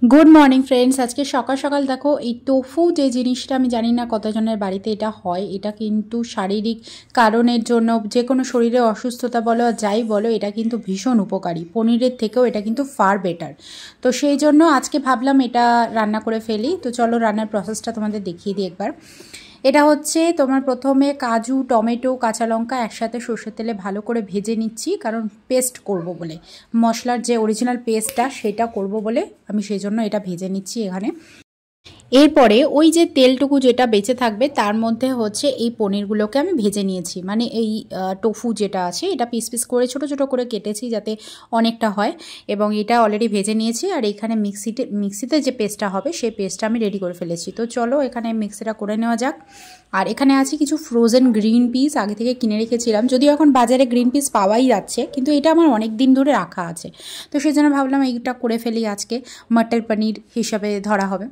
Good morning friends. आज के सकाल सकाल देखो ये टोफू जो जिनिसटा आमी जानी ना कतजনের বাড়িতে এটা হয়। এটা কিন্তু শারীরিক কারণের জন্য যে কোনো শরীরে অসুস্থতা বলো যাই বলো এটা কিন্তু ভীষণ উপকারী। পনিরের থেকেও এটা কিন্তু ফার বেটার। তো সেই জন্য আজকে ভাবলাম এটা রান্না করে ফেলি। তো চলো রান্নার প্রসেসটা তোমাদের দেখিয়ে দিই একবার। এটা হচ্ছে তোমার প্রথমে কাজু টমেটো কাঁচা লঙ্কা একসাথে সরষের তেলে ভালো করে ভেজে নিচ্ছি, কারণ পেস্ট করব বলে, মশলার যে অরিজিনাল পেস্টটা সেটা করব বলে আমি সেই জন্য এটা ভেজে নিচ্ছি এখানে। এরপরে ওই যে তেলটুকু যেটা বেঁচে থাকবে তার মধ্যে হচ্ছে এই পনিরগুলোকে আমি ভেজে নিয়েছি, মানে এই টোফু যেটা আছে এটা পিস পিস করে ছোট ছোট করে কেটেছি যাতে অনেকটা হয়, এবং এটা অলরেডি ভেজে নিয়েছি। আর এখানে মিক্সিতে যে পেস্টটা হবে সেই পেস্টটা আমি রেডি করে ফেলেছি। তো চলো এখানে মিক্সিটা করে নেওয়া যাক। আর এখানে আছে কিছু ফ্রোজেন গ্রিন পিস, আগে থেকে কিনে রেখেছিলাম, যদিও এখন বাজারে গ্রিন পিস পাওয়াই যাচ্ছে, কিন্তু এটা আমার অনেক দিন ধরে রাখা আছে। তো সেই জন্য ভাবলাম এইটা করে ফেলি, আজকে মটর পনির হিসাবে ধরা হবে।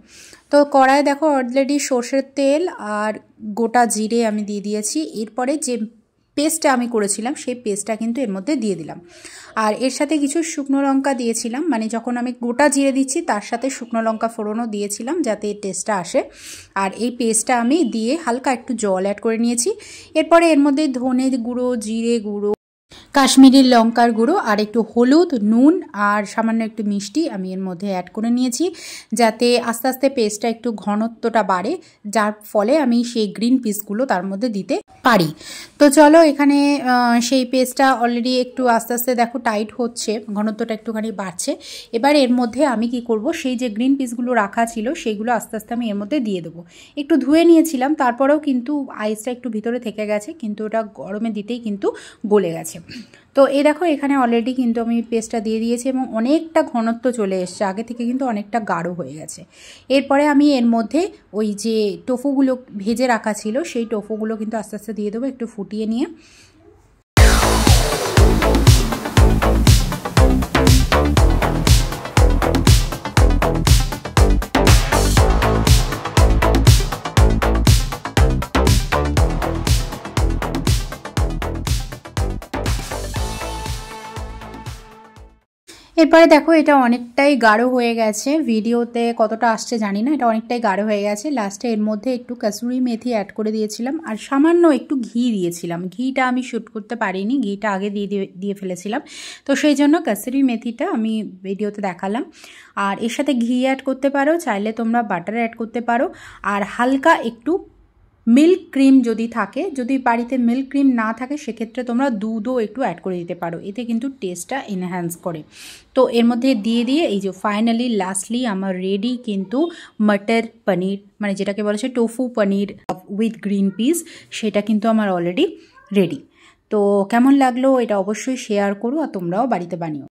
তো কড়াই দেখো অলরেডি সর্ষের তেল আর গোটা জিরে আমি দিয়ে দিয়েছি। এরপরে যে পেস্টটা আমি করেছিলাম সেই পেস্টটা কিন্তু এর মধ্যে দিয়ে দিলাম, আর এর সাথে কিছু শুকনো লঙ্কা দিয়েছিলাম, মানে যখন আমি গোটা জিরে দিচ্ছি তার সাথে শুকনো লঙ্কা ফোড়নও দিয়েছিলাম যাতে টেস্টটা আসে। আর এই পেস্টটা আমি দিয়ে হালকা একটু জল অ্যাড করে নিয়েছি। এরপরে এর মধ্যে ধনে গুঁড়ো, জিরে গুঁড়ো, কাশ্মীরি লঙ্কার গুঁড়ো আর একটু হলুদ, নুন আর সামান্য একটু মিষ্টি আমি এর মধ্যে অ্যাড করে নিয়েছি, যাতে আস্তে আস্তে পেস্টটা একটু ঘনত্বটা বাড়ে, যার ফলে আমি সেই গ্রিন পিসগুলো তার মধ্যে দিতে পারি। তো চলো এখানে সেই পেস্টটা অলরেডি একটু আস্তে আস্তে দেখো টাইট হচ্ছে, ঘনত্বটা একটুখানি বাড়ছে। এবার এর মধ্যে আমি কি করব, সেই যে গ্রিন পিসগুলো রাখা ছিল সেইগুলো আস্তে আস্তে আমি এর মধ্যে দিয়ে দেবো। একটু ধুয়ে নিয়েছিলাম, তারপরেও কিন্তু আইসটা একটু ভিতরে থেকে গেছে, কিন্তু ওটা গরমে দিতেই কিন্তু গলে গেছে। তো এই দেখো এখানে অলরেডি কিন্তু আমি পেস্টটা দিয়ে দিয়েছি এবং অনেকটা ঘনত্ব চলে এসছে, আগে থেকে কিন্তু অনেকটা গাঢ় হয়ে গেছে। এরপরে আমি এর মধ্যে ওই যে টোফুগুলো ভেজে রাখা ছিল সেই টোফুগুলো কিন্তু আস্তে আস্তে দিয়ে দেবো একটু ফুটিয়ে নিয়ে। এরপরে দেখো এটা অনেকটাই গাঢ় হয়ে গেছে, ভিডিওতে কতটা আসছে জানি না, এটা অনেকটাই গাঢ় হয়ে গেছে। লাস্টে এর মধ্যে একটু কাসুরি মেথি অ্যাড করে দিয়েছিলাম আর সামান্য একটু ঘি দিয়েছিলাম। ঘিটা আমি শ্যুট করতে পারিনি, ঘিটা আগে দিয়ে ফেলেছিলাম, তো সেই জন্য কাসুরি মেথিটা আমি ভিডিওতে দেখালাম। আর এর সাথে ঘি অ্যাড করতে পারো, চাইলে তোমরা বাটার অ্যাড করতে পারো, আর হালকা একটু মিল্ক ক্রিম যদি থাকে, যদি বাড়িতে মিল্ক ক্রিম না থাকে সেক্ষেত্রে তোমরা দুধও একটু অ্যাড করে দিতে পারো, এতে কিন্তু টেস্টটা এনহ্যান্স করে। তো এর মধ্যে দিয়ে এই যে ফাইনালি লাস্টলি আমার রেডি কিন্তু মটর পনির, মানে যেটাকে বলা হয় tofu paneer with green piece, সেটা কিন্তু আমার অলরেডি রেডি। তো কেমন লাগলো এটা অবশ্যই শেয়ার করো, আর তোমরাও বাড়িতে বানিও।